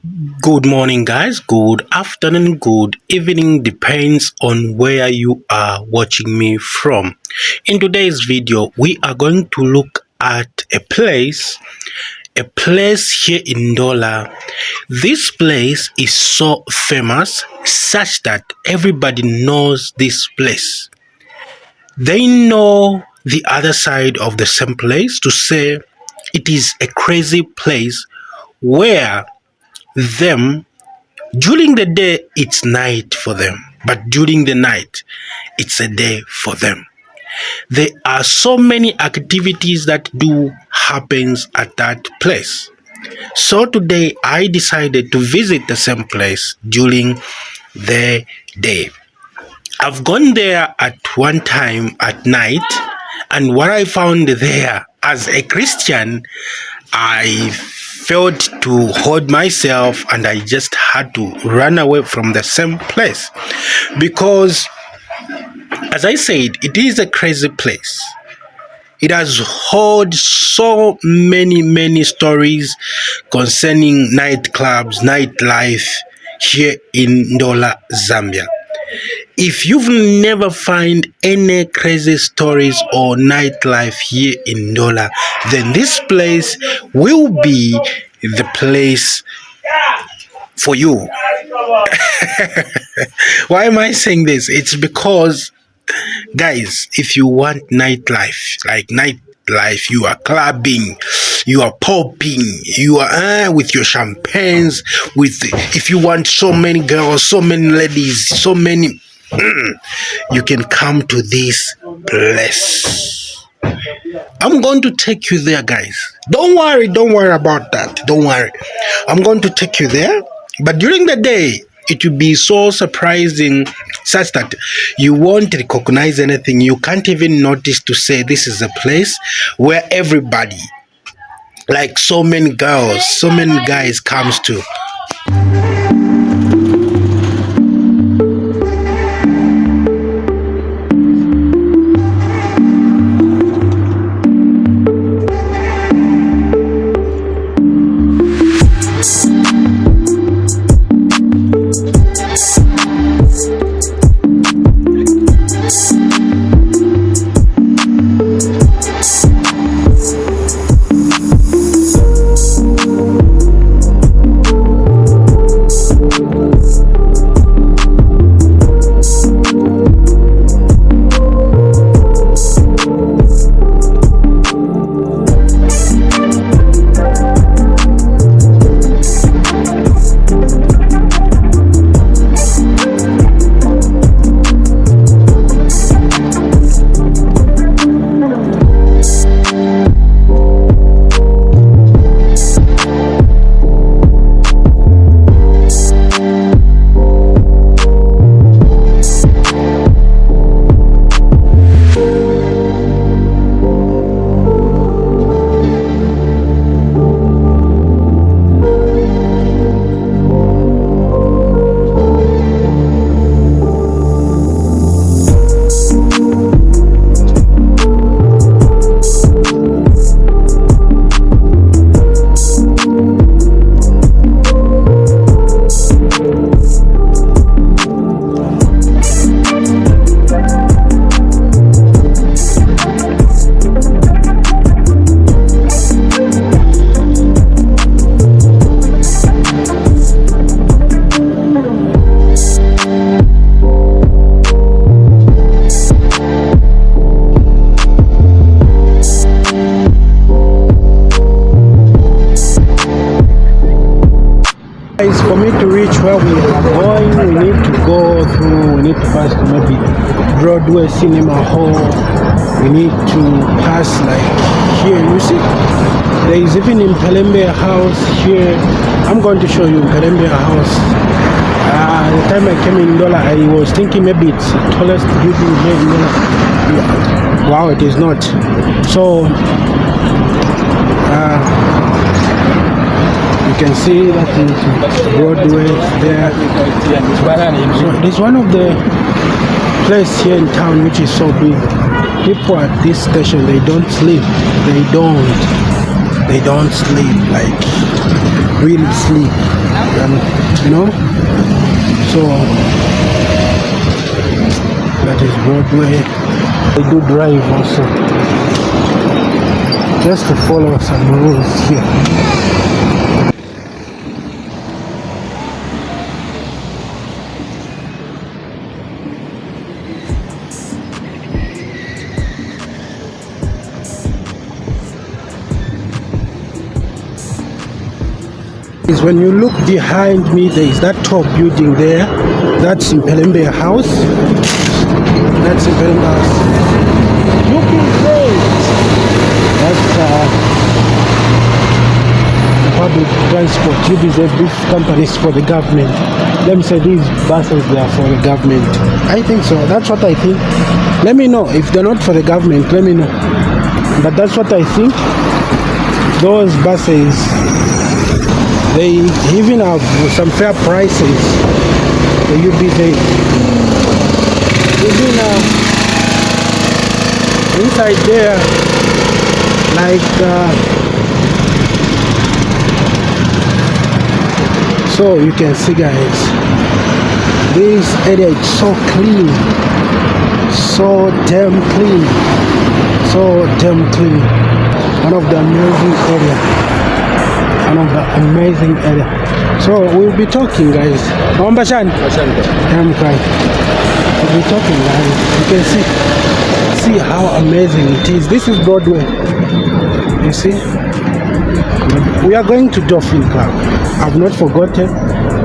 Good morning, guys. Good afternoon, good evening, depends on where you are watching me from. In today's video, we are going to look at a place here in NDOLA. This place is so famous such that everybody knows this place. They know the other side of the same place to say it is a crazy place where them during the day it's night for them, but during the night it's a day for them. There are so many activities that do happens at that place. So today I decided to visit the same place during the day. I've gone there at one time at night, and what I found there as a Christian, I failed to hold myself and I just had to run away from the same place because, as I said, it is a crazy place. It has heard so many stories concerning nightclubs, nightlife here in NDOLA, Zambia. If you've never find any crazy stories or nightlife here in NDOLA, then this place will be the place for you. Why am I saying this? It's because, guys, if you want nightlife, like nightlife, you are clubbing, you are popping, you are with your champagnes, if you want so many girls, so many ladies, so many, you can come to this place. I'm going to take you there, guys. Don't worry about that. Don't worry. I'm going to take you there. But during the day, it will be so surprising such that you won't recognize anything. You can't even notice to say this is a place where everybody, like so many girls, so many guys comes to. For me to reach where we are going, we need to pass to maybe Broadway Cinema Hall. We need to pass like here, you see, there is even in Pelembe House here. I'm going to show you Pelembe House. The time I came in NDOLA, I was thinking maybe it's the tallest building here in NDOLA. Wow, it is not. So, you can see that is Broadway there. So there's one of the place here in town which is so big. People at this station, they don't sleep. They don't sleep, like really sleep. and so that is Broadway. I do drive also, just to follow some rules here. Is when you look behind me, there is that tall building there. That's Impelembe House. That's Impelembe House. Looking great. That's the public transport. These companies for the government. Let me say these buses, they are for the government. I think so. That's what I think. Let me know if they're not for the government. Let me know. But that's what I think. Those buses, they even have some fair prices for you be there. Even inside there, like so you can see, guys, this area is so clean, so damn clean, so damn clean. One of the amazing area. So we'll be talking, guys. I'm crying. We'll be talking, guys. You can see how amazing it is. This is Broadway. You see? We are going to Dolphin Club. I've not forgotten.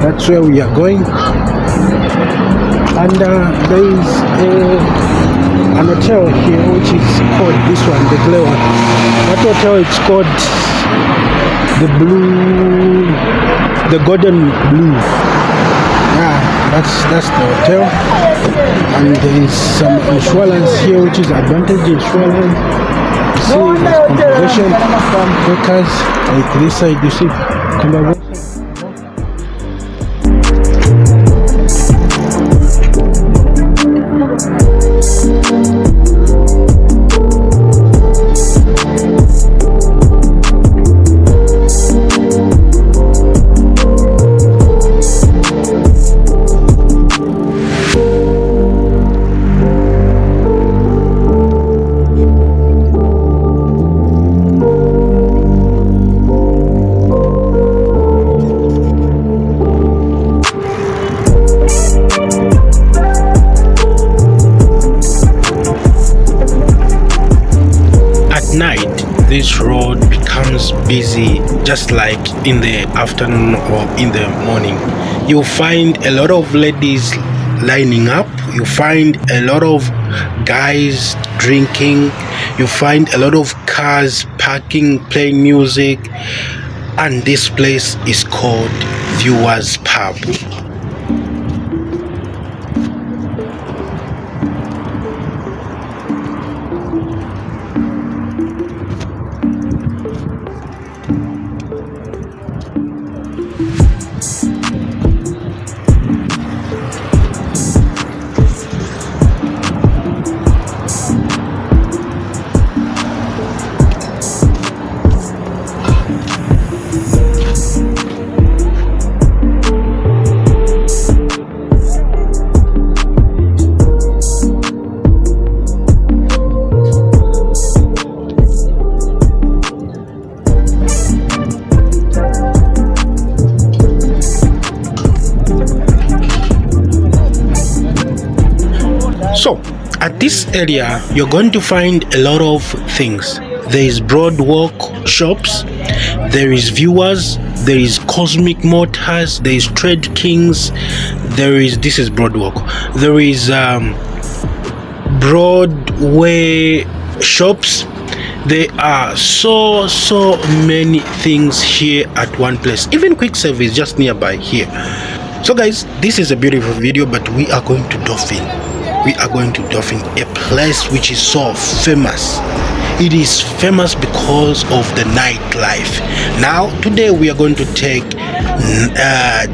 That's where we are going. And there is an hotel here which is called this one, the Clay one. That hotel is called the Golden Blue. Yeah, that's the hotel. And there is some insurance here, which is Advantage Insurance. You see, there's conservation workers. Like this side, you see conservation. This road becomes busy just like in the afternoon or in the morning. You find a lot of ladies lining up, you find a lot of guys drinking, you find a lot of cars parking, playing music, and this place is called Viewers Pub. So at this area you're going to find a lot of things. There is Broadwalk shops, there is Viewers, there is Cosmic Motors, there is Trade Kings, this is Broadwalk, there is Broadway shops. There are so many things here at one place. Even quick service just nearby here. So guys, this is a beautiful video, but we are going to Dolphin. We are going to Dolphin, a place which is so famous. It is famous because of the nightlife. Now today we are going to take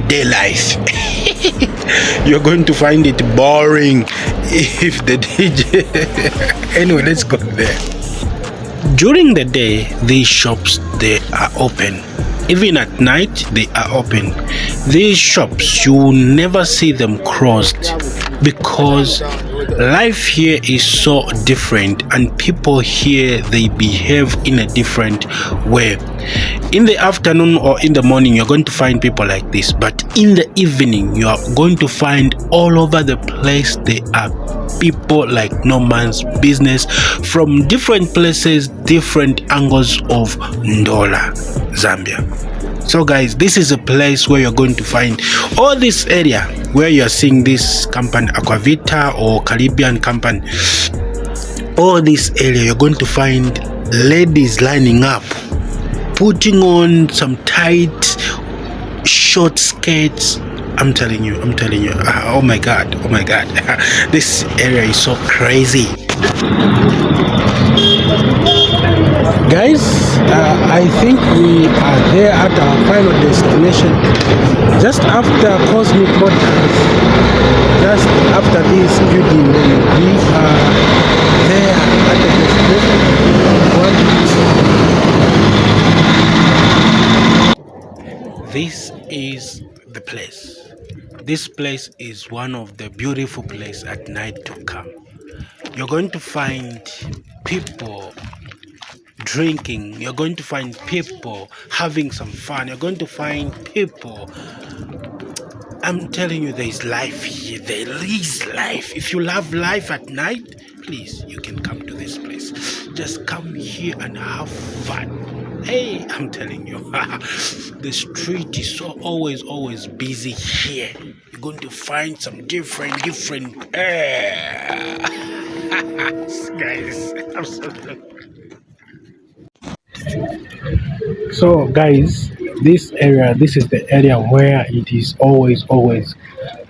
day life. You're going to find it boring if the DJ anyway, let's go there. During the day these shops, they are open. Even at night, they are open. These shops, you will never see them closed because life here is so different and people here, they behave in a different way. In the afternoon or in the morning, you're going to find people like this, but in the evening, you are going to find all over the place there are people like no man's business from different places, different angles of NDOLA Zambia. So guys, this is a place where you're going to find all this area where you're seeing this company Aquavita or Caribbean company. All this area you're going to find ladies lining up, putting on some tight short skirts. I'm telling you, oh my god, this area is so crazy. Guys, I think we are there at our final destination, just after Cosmic Motors, just after this building. We are there at the destination. This is the place. This place is one of the beautiful places at night to come. You're going to find people drinking, you're going to find people having some fun, you're going to find people, I'm telling you, there is life here, there is life. If you love life at night, please, you can come to this place. Just come here and have fun. Hey, I'm telling you, the street is so always busy here. You're going to find some different guys, I'm so So guys, this is the area where it is always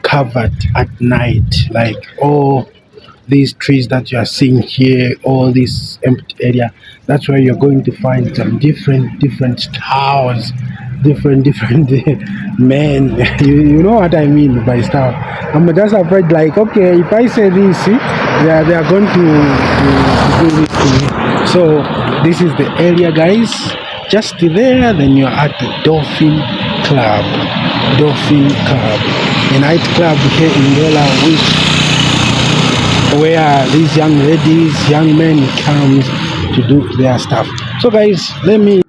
covered at night, like all these trees that you are seeing here, all this empty area. That's where you're going to find some different styles, different men. You know what I mean by style. I'm just afraid, like, okay, if I say this, see, they are going to do this to me. So this is the area, guys. Just there, then you're at the Dolphin Club, a nightclub here in NDOLA, where these young ladies, young men comes to do their stuff. So guys, let me